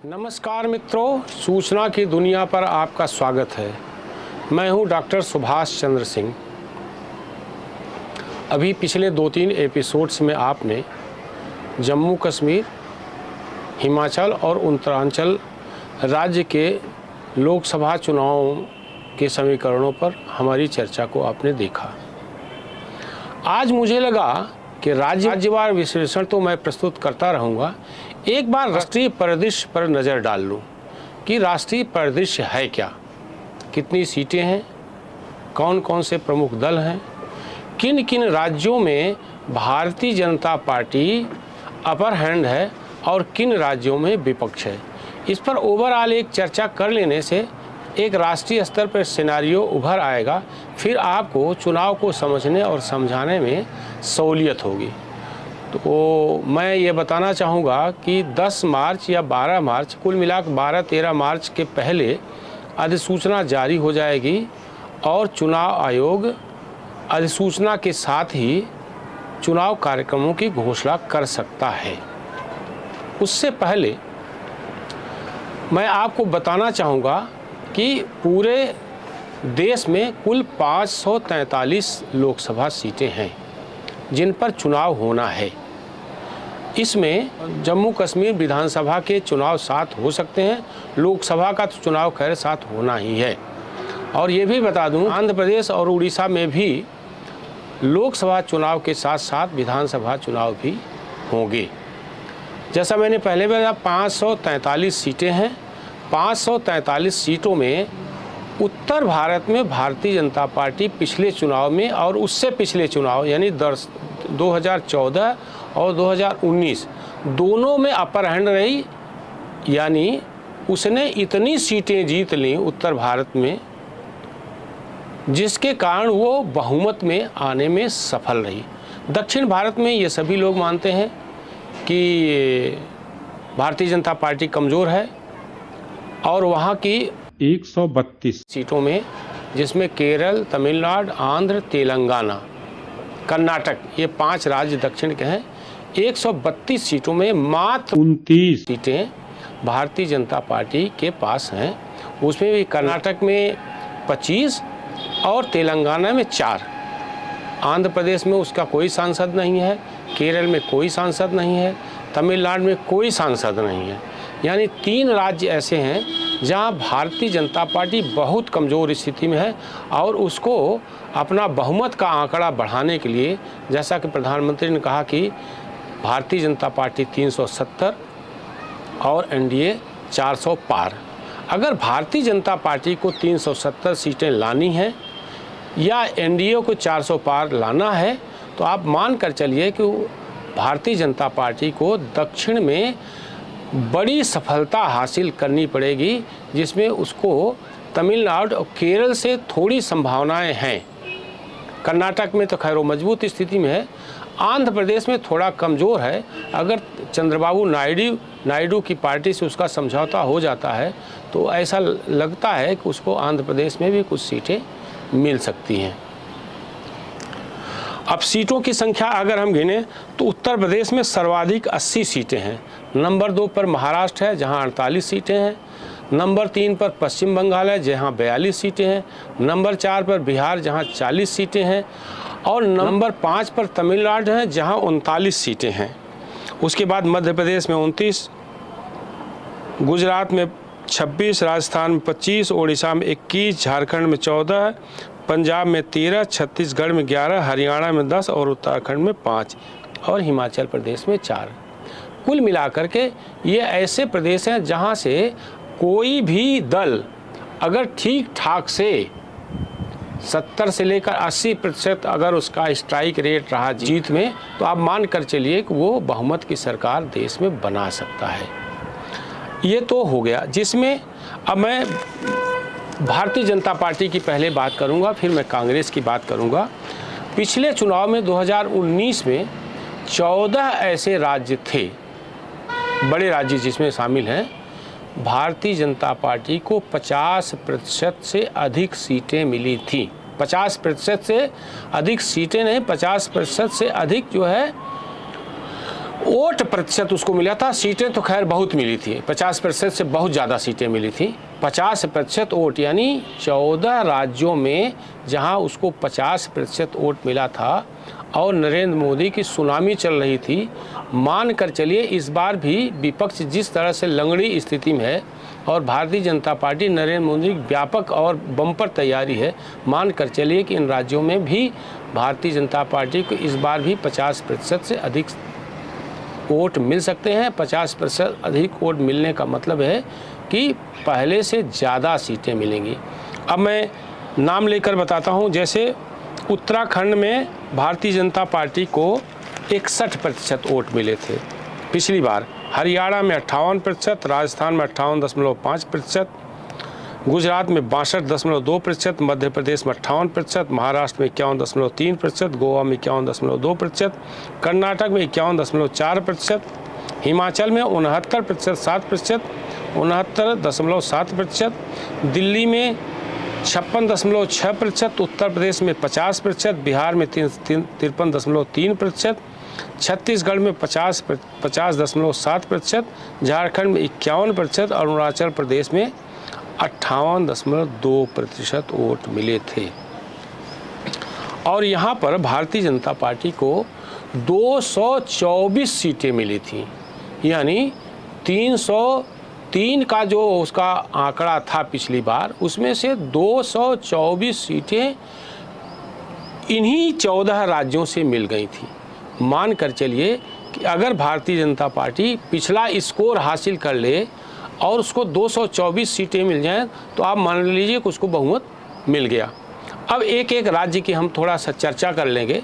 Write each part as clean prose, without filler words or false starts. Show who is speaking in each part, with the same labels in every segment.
Speaker 1: नमस्कार मित्रों, सूचना की दुनिया पर आपका स्वागत है। मैं हूं डॉक्टर सुभाष चंद्र सिंह। अभी पिछले 2-3 एपिसोड्स में आपने जम्मू कश्मीर, हिमाचल और उत्तरांचल राज्य के लोकसभा चुनावों के समीकरणों पर हमारी चर्चा को आपने देखा। आज मुझे लगा कि राज्यवार विश्लेषण तो मैं प्रस्तुत करता रहूँगा, एक बार राष्ट्रीय परिदृश्य पर नज़र डाल लूँ कि राष्ट्रीय परिदृश्य है क्या, कितनी सीटें हैं, कौन कौन से प्रमुख दल हैं, किन किन राज्यों में Bharatiya Janata party upper hand है और किन राज्यों में विपक्ष है। इस पर ओवरऑल एक चर्चा कर लेने से एक राष्ट्रीय स्तर पर सिनेरियो उभर आएगा, फिर आपको चुनाव को समझने और समझाने में सहूलियत होगी। तो मैं ये बताना चाहूँगा कि 10 मार्च या 12 मार्च, कुल मिलाकर 12-13 मार्च के पहले अधिसूचना जारी हो जाएगी और चुनाव आयोग अधिसूचना के साथ ही चुनाव कार्यक्रमों की घोषणा कर सकता है। उससे पहले मैं आपको बताना चाहूँगा कि पूरे देश में कुल 543 लोकसभा सीटें हैं जिन पर चुनाव होना है। इसमें जम्मू कश्मीर विधानसभा के चुनाव 7 हो सकते हैं, लोकसभा का तो चुनाव खैर 7 होना ही है। और ये भी बता दूं, आंध्र प्रदेश और उड़ीसा में भी लोकसभा चुनाव के साथ साथ विधानसभा चुनाव भी होंगे। जैसा मैंने पहले बताया, 543 सीटें हैं। 543 सीटों में उत्तर भारत में भारतीय जनता पार्टी पिछले चुनाव में और उससे पिछले चुनाव यानी 2014 और 2019 दोनों में अपर हैंड रही, यानी उसने इतनी सीटें जीत ली उत्तर भारत में जिसके कारण वो बहुमत में आने में सफल रही। दक्षिण भारत में ये सभी लोग मानते हैं कि भारतीय जनता पार्टी कमज़ोर है और वहाँ की 132 सीटों में, जिसमें केरल, तमिलनाडु, आंध्र, तेलंगाना, कर्नाटक, ये 5 राज्य दक्षिण के हैं, 132 सीटों में मात्र 29 सीटें भारतीय जनता पार्टी के पास हैं। उसमें भी कर्नाटक में 25 और तेलंगाना में 4। आंध्र प्रदेश में उसका कोई सांसद नहीं है, केरल में कोई सांसद नहीं है, तमिलनाडु में कोई सांसद नहीं है। यानी 3 राज्य ऐसे हैं जहां भारतीय जनता पार्टी बहुत कमज़ोर स्थिति में है और उसको अपना बहुमत का आंकड़ा बढ़ाने के लिए, जैसा कि प्रधानमंत्री ने कहा कि भारतीय जनता पार्टी 370 और एनडीए 400 पार। अगर भारतीय जनता पार्टी को 370 सीटें लानी हैं या एनडीए को 400 पार लाना है, तो आप मान कर चलिए कि भारतीय जनता पार्टी को दक्षिण में बड़ी सफलता हासिल करनी पड़ेगी, जिसमें उसको तमिलनाडु और केरल से थोड़ी संभावनाएं हैं। कर्नाटक में तो खैर वो मजबूत स्थिति में है, आंध्र प्रदेश में थोड़ा कमज़ोर है। अगर चंद्रबाबू नायडू की पार्टी से उसका समझौता हो जाता है तो ऐसा लगता है कि उसको आंध्र प्रदेश में भी कुछ सीटें मिल सकती हैं। अब सीटों की संख्या अगर हम गिने तो उत्तर प्रदेश में सर्वाधिक 80 सीटें हैं। नंबर 2 पर महाराष्ट्र है जहां 48 सीटें हैं। नंबर 3 पर पश्चिम बंगाल है जहां 42 सीटें हैं। नंबर 4 पर बिहार जहां 40 सीटें हैं और नंबर 5 पर तमिलनाडु है जहां 39 सीटें हैं। उसके बाद मध्य प्रदेश में 29, गुजरात में 26, राजस्थान में 25, उड़ीसा में 21, झारखंड में 14, पंजाब में 13, छत्तीसगढ़ में 11, हरियाणा में 10 और उत्तराखंड में 5 और हिमाचल प्रदेश में 4। कुल मिलाकर के ये ऐसे प्रदेश हैं जहां से कोई भी दल अगर ठीक ठाक से 70 से लेकर 80% अगर उसका स्ट्राइक रेट रहा जीत में, तो आप मान कर चलिए कि वो बहुमत की सरकार देश में बना सकता है। ये तो हो गया, जिसमें अब मैं भारतीय जनता पार्टी की पहले बात करूंगा, फिर मैं कांग्रेस की बात करूंगा। पिछले चुनाव में 2019 में 14 ऐसे राज्य थे, बड़े राज्य जिसमें शामिल हैं, भारतीय जनता पार्टी को 50% से अधिक सीटें मिली थी। 50% से अधिक सीटें नहीं, 50% से अधिक जो है वोट प्रतिशत उसको मिला था। सीटें तो खैर बहुत मिली थी, 50% से बहुत ज़्यादा सीटें मिली थी। 50% वोट, यानी 14 राज्यों में जहां उसको 50% वोट मिला था और नरेंद्र मोदी की सुनामी चल रही थी। मान कर चलिए इस बार भी विपक्ष जिस तरह से लंगड़ी स्थिति में है और भारतीय जनता पार्टी नरेंद्र मोदी की व्यापक और बम्पर तैयारी है, मान कर चलिए कि इन राज्यों में भी भारतीय जनता पार्टी को इस बार भी 50% से अधिक वोट मिल सकते हैं। 50% अधिक वोट मिलने का मतलब है कि पहले से ज़्यादा सीटें मिलेंगी। अब मैं नाम लेकर बताता हूं। जैसे उत्तराखंड में भारतीय जनता पार्टी को 61% वोट मिले थे पिछली बार, हरियाणा में 58%, राजस्थान में 58.5%, गुजरात में 62.2%, मध्य प्रदेश में 58%, महाराष्ट्र में 51.3%, गोवा में 51.2%, कर्नाटक में 51.4%, हिमाचल में 69.7%, 69.7%, दिल्ली में 56.6%, उत्तर प्रदेश में 50%, बिहार में 53.3%, छत्तीसगढ़ में 50.7%, झारखंड में 51% और अरुणाचल प्रदेश में 58.2% वोट मिले थे। और यहाँ पर भारतीय जनता पार्टी को 224 सीटें मिली थी, यानी 303 का जो उसका आंकड़ा था पिछली बार, उसमें से 224 सीटें इन्हीं 14 राज्यों से मिल गई थी। मान कर चलिए कि अगर भारतीय जनता पार्टी पिछला स्कोर हासिल कर ले और उसको 224 सीटें मिल जाएं तो आप मान लीजिए कि उसको बहुमत मिल गया। अब एक एक राज्य की हम थोड़ा सा चर्चा कर लेंगे।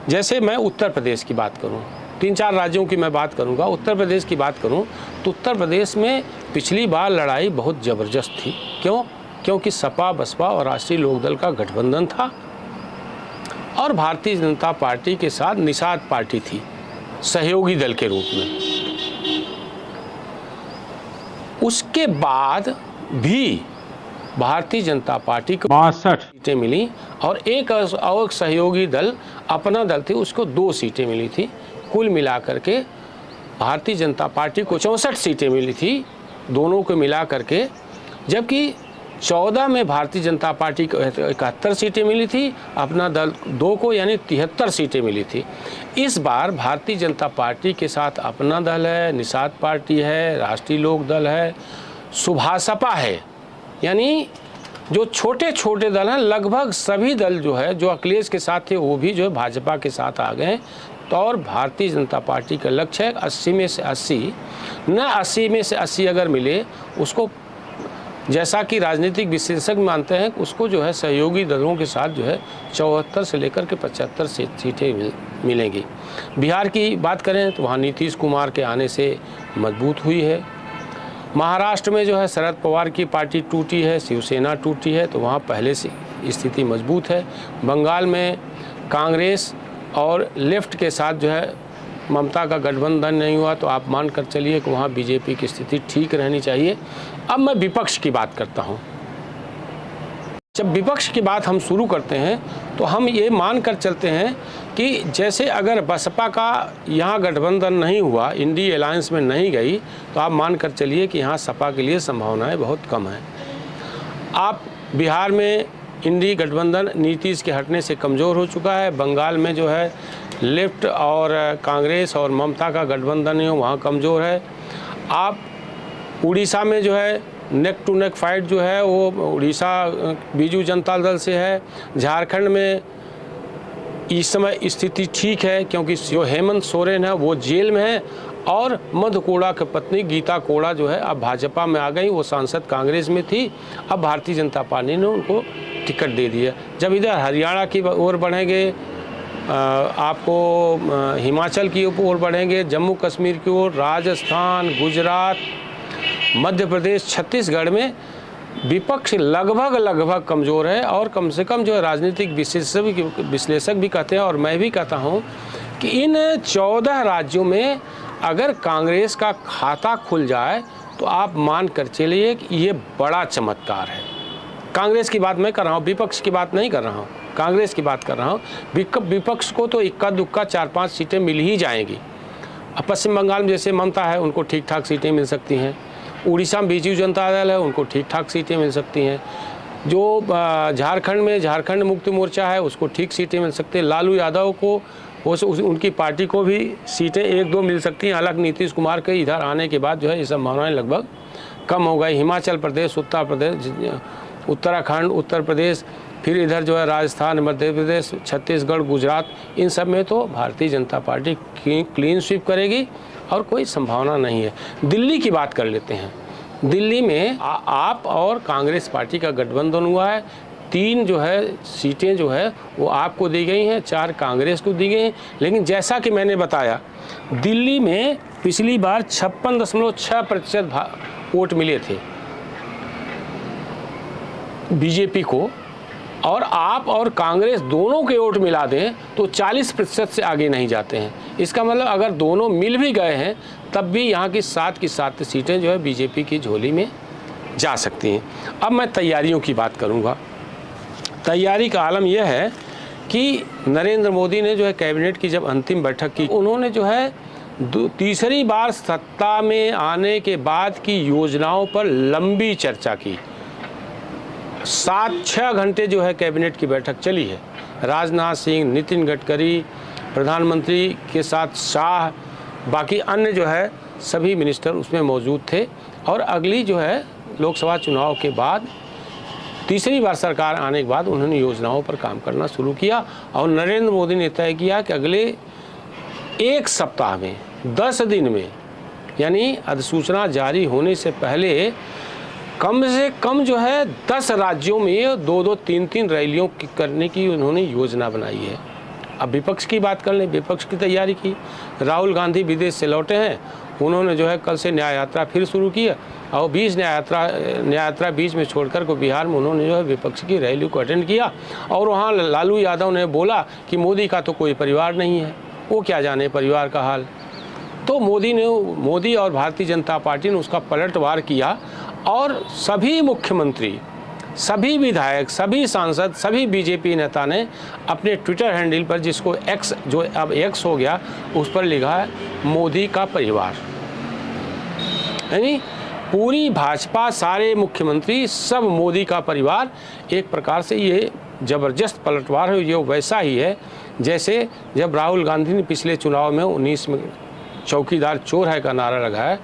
Speaker 1: जैसे मैं उत्तर प्रदेश की बात करूं, 3-4 राज्यों की मैं बात करूंगा। उत्तर प्रदेश की बात करूं तो उत्तर प्रदेश में पिछली बार लड़ाई बहुत ज़बरदस्त थी। क्यों? क्योंकि सपा, बसपा और राष्ट्रीय लोकदल का गठबंधन था और भारतीय जनता पार्टी के साथ निषाद पार्टी थी सहयोगी दल के रूप में। उसके बाद भी भारतीय जनता पार्टी को 62 सीटें मिली और एक और सहयोगी दल अपना दल थी, उसको 2 सीटें मिली थी। कुल मिलाकर के भारतीय जनता पार्टी को 64 सीटें मिली थी, दोनों को मिला करके। जबकि 14 में भारतीय जनता पार्टी को 71 सीटें मिली थी, अपना दल 2 को, यानी 73 सीटें मिली थी। इस बार भारतीय जनता पार्टी के साथ अपना दल है, निषाद पार्टी है, राष्ट्रीय लोक दल है, सुभासपा है, यानी जो छोटे छोटे दल हैं लगभग सभी दल जो है, जो अखिलेश के साथ थे वो भी जो है भाजपा के साथ आ गए। तो और भारतीय जनता पार्टी का लक्ष्य है 80 में से 80, न 80 में से 80 अगर मिले उसको, जैसा कि राजनीतिक विशेषज्ञ मानते हैं, उसको जो है सहयोगी दलों के साथ जो है 74 से लेकर के 75 सीटें मिलेंगी। बिहार की बात करें तो वहाँ नीतीश कुमार के आने से मजबूत हुई है। महाराष्ट्र में जो है शरद पवार की पार्टी टूटी है, शिवसेना टूटी है, तो वहाँ पहले से स्थिति मजबूत है। बंगाल में कांग्रेस और लेफ्ट के साथ जो है ममता का गठबंधन नहीं हुआ, तो आप मान कर चलिए कि वहाँ बीजेपी की स्थिति ठीक रहनी चाहिए। अब मैं विपक्ष की बात करता हूँ। जब विपक्ष की बात हम शुरू करते हैं तो हम ये मान कर चलते हैं कि जैसे अगर बसपा का यहाँ गठबंधन नहीं हुआ, इंडी अलायंस में नहीं गई, तो आप मान कर चलिए कि यहाँ सपा के लिए संभावनाएं बहुत कम हैं। आप बिहार में इंडी गठबंधन नीतीश के हटने से कमज़ोर हो चुका है। बंगाल में जो है लेफ्ट और कांग्रेस और ममता का गठबंधन नहीं हो, वहाँ कमज़ोर है। आप उड़ीसा में जो है नेक टू नेक फाइट जो है वो उड़ीसा बीजू जनता दल से है। झारखंड में इस समय स्थिति ठीक है क्योंकि जो हेमंत सोरेन है वो जेल में है और मधु कोड़ा की पत्नी गीता कोड़ा जो है अब भाजपा में आ गई। वो सांसद कांग्रेस में थी, अब भारतीय जनता पार्टी ने उनको टिकट दे दिया। जब इधर हरियाणा की ओर बढ़ेंगे, आपको हिमाचल की ओर बढ़ेंगे, जम्मू कश्मीर की ओर, राजस्थान, गुजरात, मध्य प्रदेश, छत्तीसगढ़ में विपक्ष लगभग कमज़ोर है। और कम से कम जो है राजनीतिक विश्लेषक भी कहते हैं और मैं भी कहता हूं कि इन 14 राज्यों में अगर कांग्रेस का खाता खुल जाए तो आप मान कर चलिए कि ये बड़ा चमत्कार है। कांग्रेस की बात मैं कर रहा हूँ, विपक्ष की बात नहीं कर रहा हूँ, कांग्रेस की बात कर रहा हूँ। विपक्ष को तो इक्का दुक्का 4-5 सीटें मिल ही जाएंगी। अब पश्चिम बंगाल में जैसे ममता है, उनको ठीक ठाक सीटें मिल सकती हैं। उड़ीसा में बीजू जनता दल है, उनको ठीक ठाक सीटें मिल सकती हैं। जो झारखंड में झारखंड मुक्ति मोर्चा है, उसको ठीक सीटें मिल सकती हैं। लालू यादव को उनकी पार्टी को भी सीटें 1-2 मिल सकती हैं। हालांकि नीतीश कुमार के इधर आने के बाद जो है ये संभावनाएं लगभग कम हो गई। हिमाचल प्रदेश, उत्तर प्रदेश, उत्तराखंड, उत्तर प्रदेश, फिर इधर जो है राजस्थान, मध्य प्रदेश, छत्तीसगढ़, गुजरात, इन सब में तो Bharatiya Janata party clean sweep करेगी और कोई संभावना नहीं है। दिल्ली की बात कर लेते हैं। दिल्ली में आप और कांग्रेस पार्टी का गठबंधन हुआ है। 3 जो है सीटें जो है वो आपको दी गई हैं, 4 कांग्रेस को दी गई हैं। लेकिन जैसा कि मैंने बताया, दिल्ली में पिछली बार 56.6% वोट मिले थे बीजेपी को, और आप और कांग्रेस दोनों के वोट मिला दें तो 40% से आगे नहीं जाते हैं। इसका मतलब अगर दोनों मिल भी गए हैं तब भी यहाँ की 7 की 7 सीटें जो है बीजेपी की झोली में जा सकती हैं। अब मैं तैयारियों की बात करूँगा। तैयारी का आलम यह है कि नरेंद्र मोदी ने जो है कैबिनेट की जब अंतिम बैठक की, उन्होंने जो है तीसरी बार सत्ता में आने के बाद की योजनाओं पर लंबी चर्चा की। 7-6 घंटे जो है कैबिनेट की बैठक चली है। राजनाथ सिंह, नितिन गडकरी, प्रधानमंत्री के साथ शाह, बाकी अन्य जो है सभी मिनिस्टर उसमें मौजूद थे। और अगली जो है लोकसभा चुनाव के बाद, तीसरी बार सरकार आने के बाद उन्होंने योजनाओं पर काम करना शुरू किया। और नरेंद्र मोदी ने तय किया कि अगले 1 सप्ताह में, 10 दिन में, यानी अधिसूचना जारी होने से पहले कम से कम जो है 10 राज्यों में 2-2, 3-3 रैलियों करने की उन्होंने योजना बनाई है। अब विपक्ष की बात कर लें। विपक्ष की तैयारी की। राहुल गांधी विदेश से लौटे हैं, उन्होंने जो है कल से न्याय यात्रा फिर शुरू की है और न्याय यात्रा बीच में छोड़कर को बिहार में उन्होंने जो है विपक्ष की रैली को अटेंड किया। और वहाँ लालू यादव ने बोला कि मोदी का तो कोई परिवार नहीं है, वो क्या जाने परिवार का हाल। तो मोदी और भारतीय जनता पार्टी ने उसका पलटवार किया और सभी मुख्यमंत्री, सभी विधायक, सभी सांसद, सभी बीजेपी नेता ने अपने ट्विटर हैंडल पर, जिसको एक्स, जो अब एक्स हो गया, उस पर लिखा है मोदी का परिवार। यानी पूरी भाजपा, सारे मुख्यमंत्री, सब मोदी का परिवार। एक प्रकार से ये ज़बरदस्त पलटवार है। ये वैसा ही है जैसे जब राहुल गांधी ने पिछले चुनाव में 19 में चौकीदार चोर है का नारा लगाया,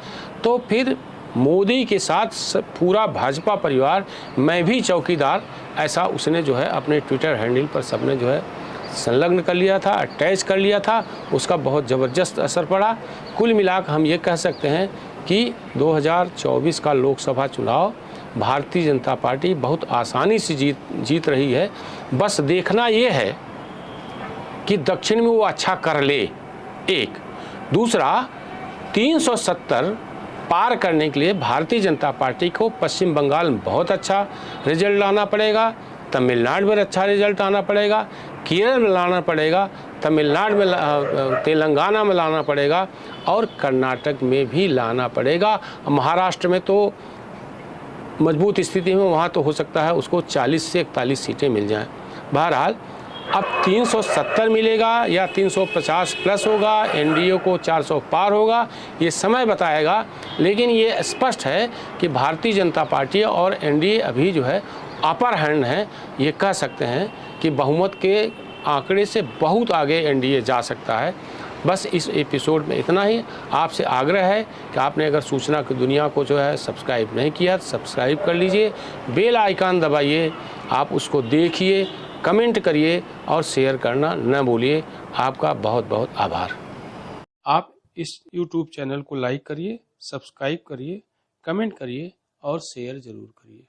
Speaker 1: तो फिर मोदी के साथ पूरा भाजपा परिवार, मैं भी चौकीदार, ऐसा उसने जो है अपने ट्विटर हैंडल पर सबने जो है संलग्न कर लिया था, अटैच कर लिया था। उसका बहुत ज़बरदस्त असर पड़ा। कुल मिलाकर हम ये कह सकते हैं कि 2024 का लोकसभा चुनाव भारतीय जनता पार्टी बहुत आसानी से जीत रही है। बस देखना ये है कि दक्षिण में वो अच्छा कर ले, एक। दूसरा, 370 पार करने के लिए भारतीय जनता पार्टी को पश्चिम बंगाल में बहुत अच्छा रिजल्ट लाना पड़ेगा, तमिलनाडु में अच्छा रिजल्ट आना पड़ेगा, केरल में लाना पड़ेगा, तमिलनाडु में, तेलंगाना में लाना पड़ेगा और कर्नाटक में भी लाना पड़ेगा। महाराष्ट्र में तो मजबूत स्थिति में, वहाँ तो हो सकता है उसको 40 से 41 सीटें मिल जाएं। बहरहाल अब 370 मिलेगा या 350 प्लस होगा, एनडीए को 400 पार होगा, ये समय बताएगा। लेकिन ये स्पष्ट है कि भारतीय जनता पार्टी और एनडीए अभी जो है अपर हैंड है। ये कह सकते हैं कि बहुमत के आंकड़े से बहुत आगे एनडीए जा सकता है। बस इस एपिसोड में इतना ही। आपसे आग्रह है कि आपने अगर सूचना की दुनिया को जो है सब्सक्राइब नहीं किया तो सब्सक्राइब कर लीजिए, बेल आइकन दबाइए, आप उसको देखिए, कमेंट करिए और शेयर करना न भूलिए। आपका बहुत बहुत आभार। आप इस YouTube चैनल को लाइक करिए, सब्सक्राइब करिए, कमेंट करिए और शेयर ज़रूर करिए।